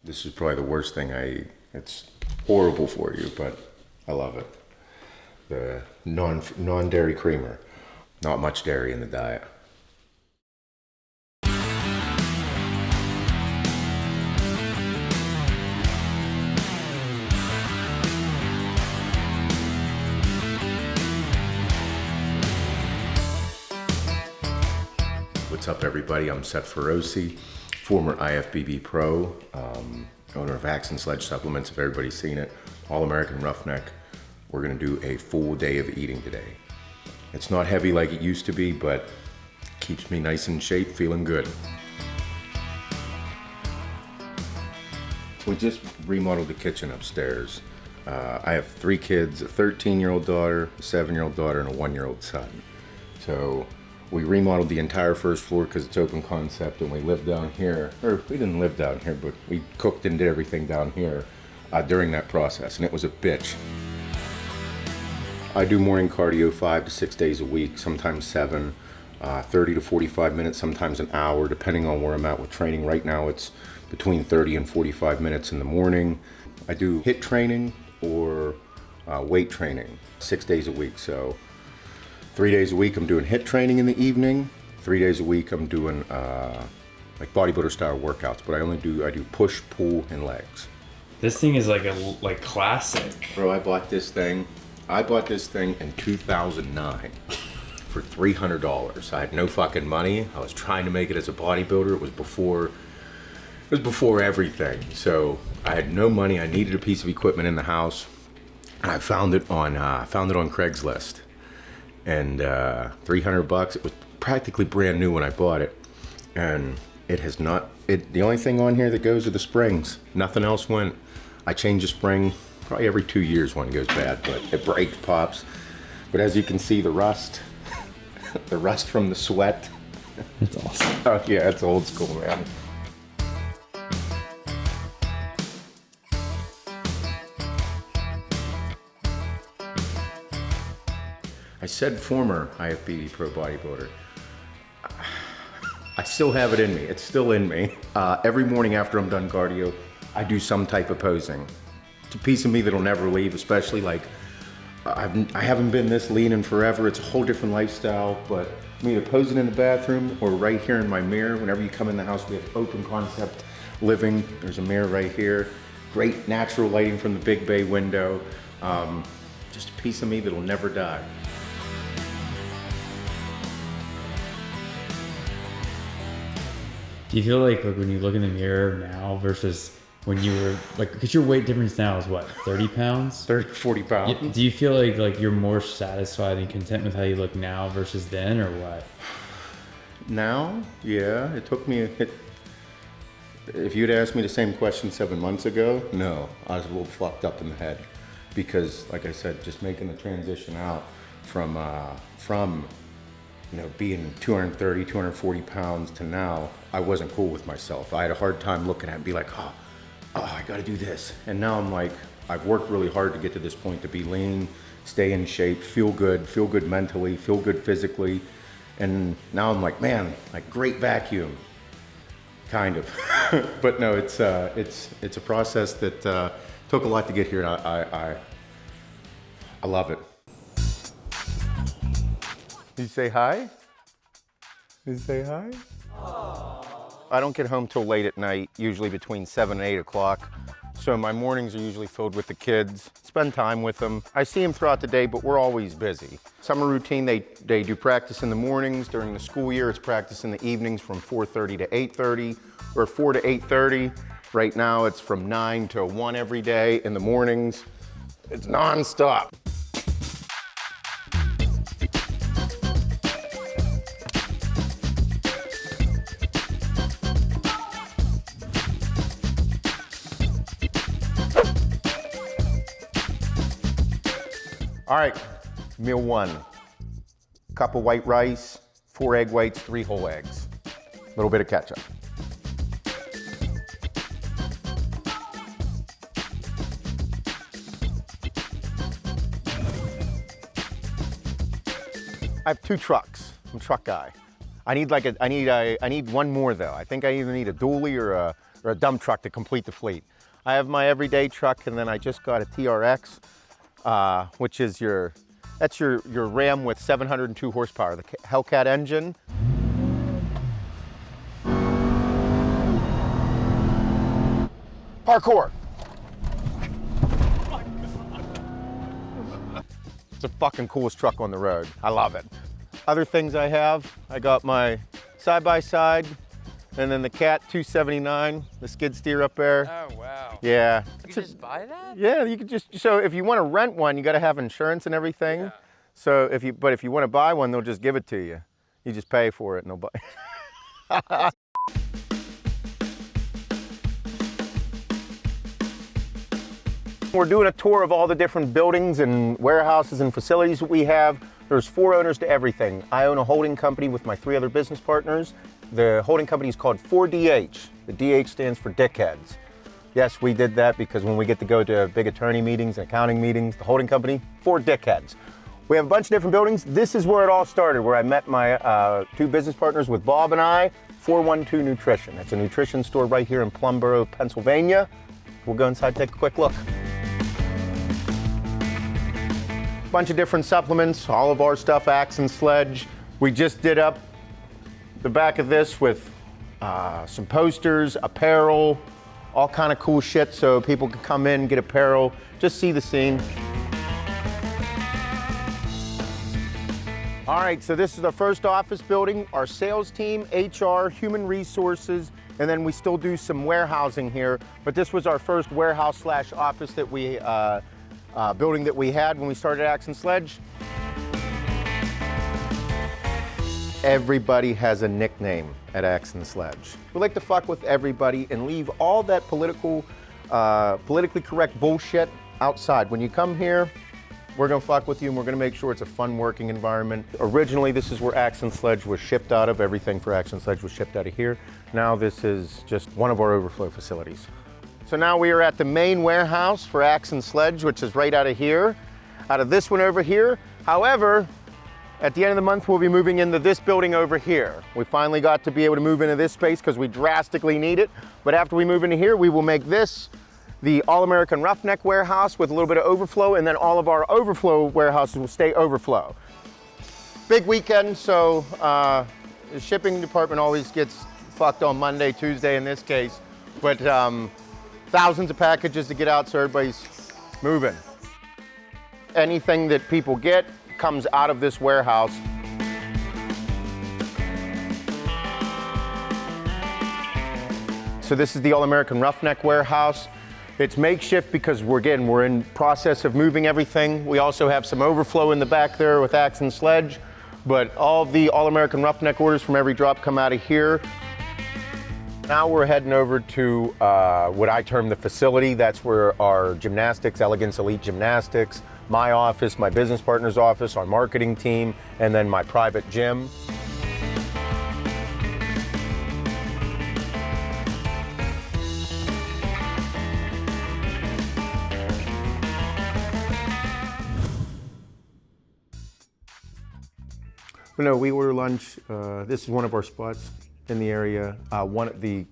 This is probably the worst thing I eat. It's horrible for you, but I love it. The non-dairy creamer. Not much dairy in the diet. What's up, everybody? I'm Seth Feroce, former IFBB Pro, owner of Axe Sledge Supplements, if everybody's seen it, All-American Roughneck. We're gonna do a full day of eating today. It's not heavy like it used to be, but keeps me nice in shape, feeling good. We just remodeled the kitchen upstairs. I have 3 kids, a 13-year-old daughter, a 7-year-old daughter, and a 1-year-old son. So we remodeled the entire first floor because it's open concept, and we lived down here, or we didn't live down here, but we cooked and did everything down here during that process, and it was a bitch. I do morning cardio 5 to 6 days a week, sometimes 7, 30 to 45 minutes, sometimes an hour, depending on where I'm at with training. Right now it's between 30 and 45 minutes in the morning. I do HIIT training or weight training 6 days a week. So 3 days a week I'm doing HIIT training in the evening. 3 days a week I'm doing like bodybuilder style workouts, but I do push, pull, and legs. This thing is like classic. Bro, I bought this thing in 2009 for $300. I had no fucking money. I was trying to make it as a bodybuilder. It was before everything. So I had no money. I needed a piece of equipment in the house, and I found it on Craigslist. And $300. It was practically brand new when I bought it, and it has not. The only thing on here that goes are the springs. Nothing else went. I change the spring probably every 2 years. One goes bad, but it breaks, pops. But as you can see, the rust, the rust from the sweat. That's awesome. Oh yeah, it's old school, man. I said former IFBB Pro bodybuilder. I still have it in me. It's still in me. Every morning after I'm done cardio, I do some type of posing. It's a piece of me that'll never leave, especially like, I haven't been this lean in forever. It's a whole different lifestyle, but I'm either posing in the bathroom or right here in my mirror. Whenever you come in the house, we have open concept living. There's a mirror right here. Great natural lighting from the big bay window. Just a piece of me that'll never die. Do you feel like when you look in the mirror now versus when you were like, because your weight difference now is what, 30 pounds? 30, 40 pounds. Do you feel like you're more satisfied and content with how you look now versus then, or what? Now, yeah, it took me if you'd asked me the same question 7 months ago, no, I was a little fucked up in the head, because like I said, just making the transition out from being 230, 240 pounds to now, I wasn't cool with myself. I had a hard time looking at it and be like, oh, I gotta do this. And now I'm like, I've worked really hard to get to this point, to be lean, stay in shape, feel good mentally, feel good physically. And now I'm like, man, like great vacuum, kind of. But no, it's a process that took a lot to get here, and I love it. Did you say hi? Did you say hi? Aww. I don't get home till late at night, usually between 7 and 8 o'clock. So my mornings are usually filled with the kids, spend time with them. I see them throughout the day, but we're always busy. Summer routine, they do practice in the mornings. During the school year, it's practice in the evenings from 4:30 to 8:30, or 4 to 8:30. Right now, it's from 9 to 1 every day. In the mornings, it's nonstop. All right, meal 1. Cup of white rice, 4 egg whites, 3 whole eggs. A little bit of ketchup. I have 2 trucks. I'm a truck guy. I need one more though. I think I either need a dually or or a dump truck to complete the fleet. I have my everyday truck, and then I just got a TRX, which is that's your Ram with 702 horsepower, the Hellcat engine. Parkour. It's the fucking coolest truck on the road. I love it. Other things I have, I got my side-by-side, and then the Cat 279, the skid steer up there. Oh, wow. Yeah. You can just buy that? Yeah, you could just, so if you want to rent one, you got to have insurance and everything. Yeah. So if you want to buy one, they'll just give it to you. You just pay for it and they'll buy. We're doing a tour of all the different buildings and warehouses and facilities that we have. There's 4 owners to everything. I own a holding company with my 3 other business partners. The holding company is called 4DH. The DH stands for dickheads. Yes, we did that because when we get to go to big attorney meetings and accounting meetings, the holding company, 4 dickheads. We have a bunch of different buildings. This is where it all started, where I met my 2 business partners with Bob and I, 412 Nutrition. It's a nutrition store right here in Plumboro, Pennsylvania. We'll go inside and take a quick look. Bunch of different supplements, all of our stuff, Axe and Sledge. We just did up the back of this with some posters, apparel, all kind of cool shit so people can come in, get apparel, just see the scene. All right, so this is our first office building, our sales team, HR, human resources, and then we still do some warehousing here, but this was our first warehouse / office that we building that we had when we started Axe and Sledge. Everybody has a nickname at Axe and Sledge. We like to fuck with everybody and leave all that politically correct bullshit outside. When you come here, we're gonna fuck with you and we're gonna make sure it's a fun working environment. Originally, this is where Axe and Sledge was shipped out of. Everything for Axe and Sledge was shipped out of here. Now this is just one of our overflow facilities. So now we are at the main warehouse for Axe and Sledge, which is right out of here, out of this one over here. However, at the end of the month, we'll be moving into this building over here. We finally got to be able to move into this space because we drastically need it. But after we move into here, we will make this the All-American Roughneck warehouse with a little bit of overflow, and then all of our overflow warehouses will stay overflow. Big weekend, so the shipping department always gets fucked on Monday, Tuesday in this case. But thousands of packages to get out, so everybody's moving. Anything that people get comes out of this warehouse. So this is the All-American Roughneck warehouse. It's makeshift because we're in process of moving everything. We also have some overflow in the back there with Axe and Sledge, but all the All-American Roughneck orders from every drop come out of here. Now we're heading over to what I term the facility. That's where our gymnastics, Elegance Elite Gymnastics, my office, my business partner's office, our marketing team, and then my private gym. No, we order lunch. This is one of our spots in the area. The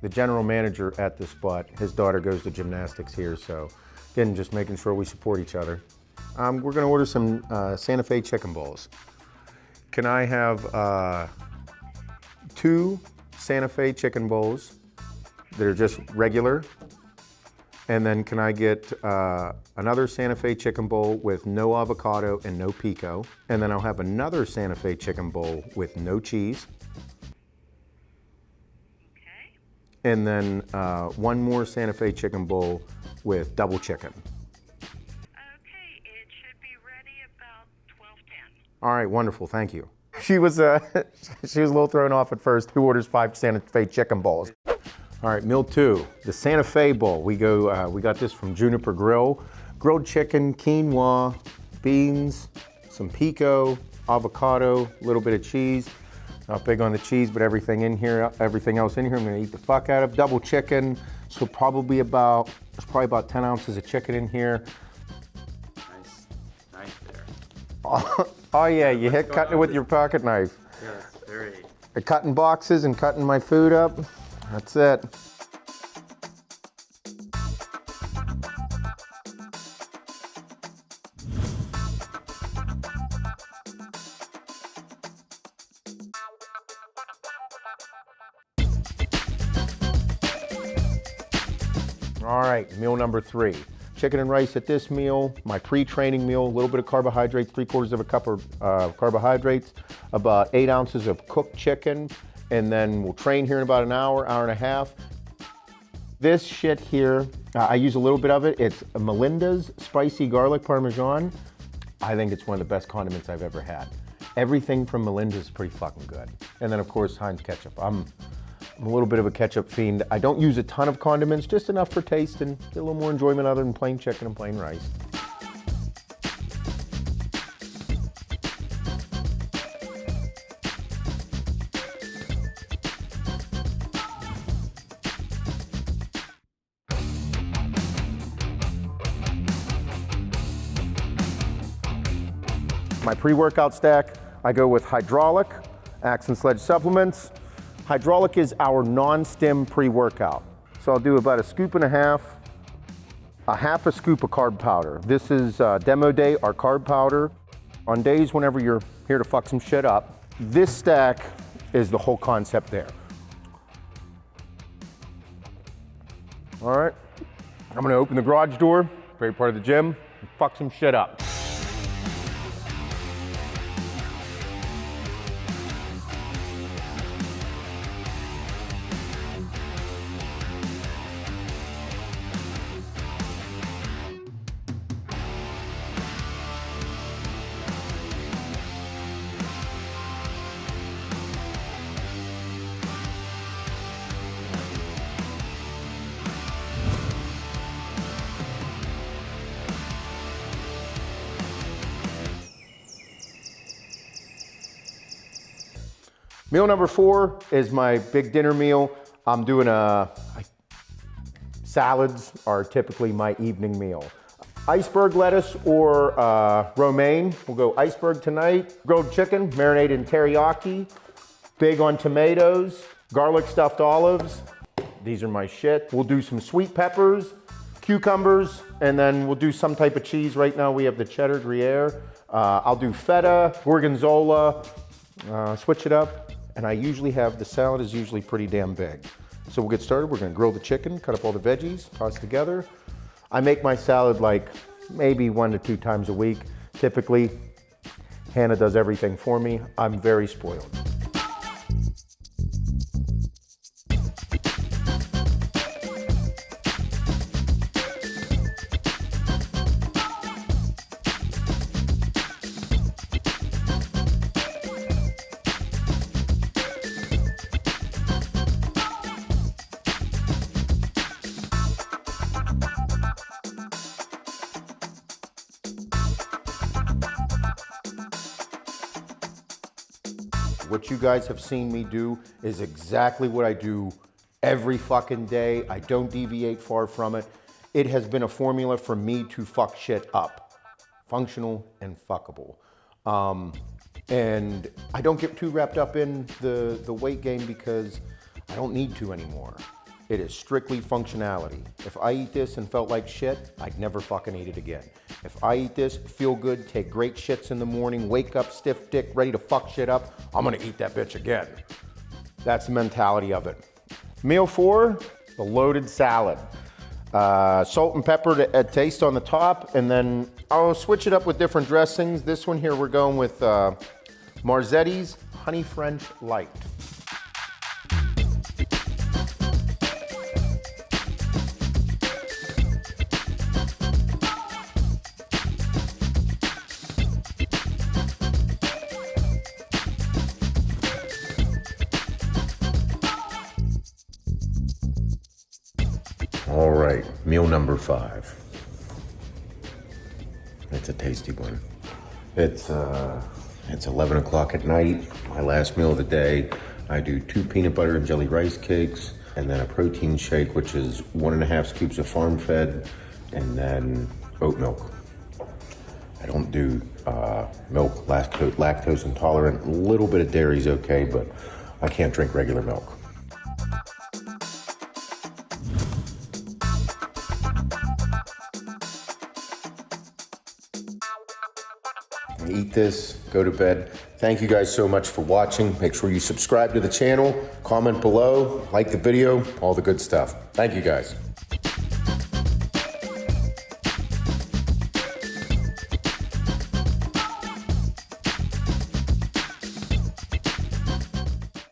general manager at the spot, his daughter goes to gymnastics here, so again, just making sure we support each other. We're gonna order some Santa Fe chicken balls. Can I have 2 Santa Fe chicken bowls that are just regular? And then can I get another Santa Fe chicken bowl with no avocado and no pico? And then I'll have another Santa Fe chicken bowl with no cheese. Okay. And then one more Santa Fe chicken bowl with double chicken. Okay, it should be ready about 12:10. All right, wonderful, thank you. She was a little thrown off at first. Who orders 5 Santa Fe chicken bowls? All right, meal 2, the Santa Fe bowl. We got this from Juniper Grill. Grilled chicken, quinoa, beans, some pico, avocado, a little bit of cheese. Not big on the cheese, but everything else in here, I'm gonna eat the fuck out of. Double chicken, so there's probably about 10 ounces of chicken in here. Nice knife there. Oh yeah, you hit cutting it with your pocket knife. Yeah, it's very... Cutting boxes and cutting my food up. That's it. All right, meal number 3. Chicken and rice at this meal, my pre-training meal, a little bit of carbohydrates, 3/4 of a cup of carbohydrates, about 8 ounces of cooked chicken, and then we'll train here in about an hour, hour and a half. This shit here, I use a little bit of it. It's Melinda's Spicy Garlic Parmesan. I think it's one of the best condiments I've ever had. Everything from Melinda's is pretty fucking good. And then of course, Heinz ketchup. I'm a little bit of a ketchup fiend. I don't use a ton of condiments, just enough for taste and get a little more enjoyment other than plain chicken and plain rice. My pre-workout stack, I go with hydraulic, Axe Sledge Supplements. Hydraulic is our non-stim pre-workout. So I'll do about a scoop and a half a scoop of carb powder. This is demo day, our carb powder. On days whenever you're here to fuck some shit up, this stack is the whole concept there. All right, I'm gonna open the garage door, great part of the gym, and fuck some shit up. Meal number 4 is my big dinner meal. I'm doing salads are typically my evening meal. Iceberg lettuce or romaine. We'll go iceberg tonight. Grilled chicken, marinated in teriyaki. Big on tomatoes, garlic stuffed olives. These are my shit. We'll do some sweet peppers, cucumbers, and then we'll do some type of cheese. Right now we have the cheddar Gruyere. I'll do feta, gorgonzola, switch it up. And I usually have, the salad is usually pretty damn big. So we'll get started. We're gonna grill the chicken, cut up all the veggies, toss together. I make my salad like maybe 1 to 2 times a week. Typically, Hannah does everything for me. I'm very spoiled. What you guys have seen me do is exactly what I do every fucking day. I don't deviate far from it. It has been a formula for me to fuck shit up. Functional and fuckable. And I don't get too wrapped up in the weight gain because I don't need to anymore. It is strictly functionality. If I eat this and felt like shit, I'd never fucking eat it again. If I eat this, feel good, take great shits in the morning, wake up stiff dick, ready to fuck shit up, I'm gonna eat that bitch again. That's the mentality of it. Meal 4, the loaded salad. Salt and pepper to taste on the top, and then I'll switch it up with different dressings. This one here, we're going with Marzetti's Honey French Light. All right, meal number 5. It's a tasty one. It's 11 o'clock at night, my last meal of the day. I do 2 peanut butter and jelly rice cakes, and then a protein shake, which is 1.5 scoops of farm fed, and then oat milk. I don't do milk, lactose intolerant. A little bit of dairy is okay, but I can't drink regular milk. Eat this, go to bed. Thank you guys so much for watching. Make sure you subscribe to the channel, comment below, like the video, all the good stuff. Thank you guys.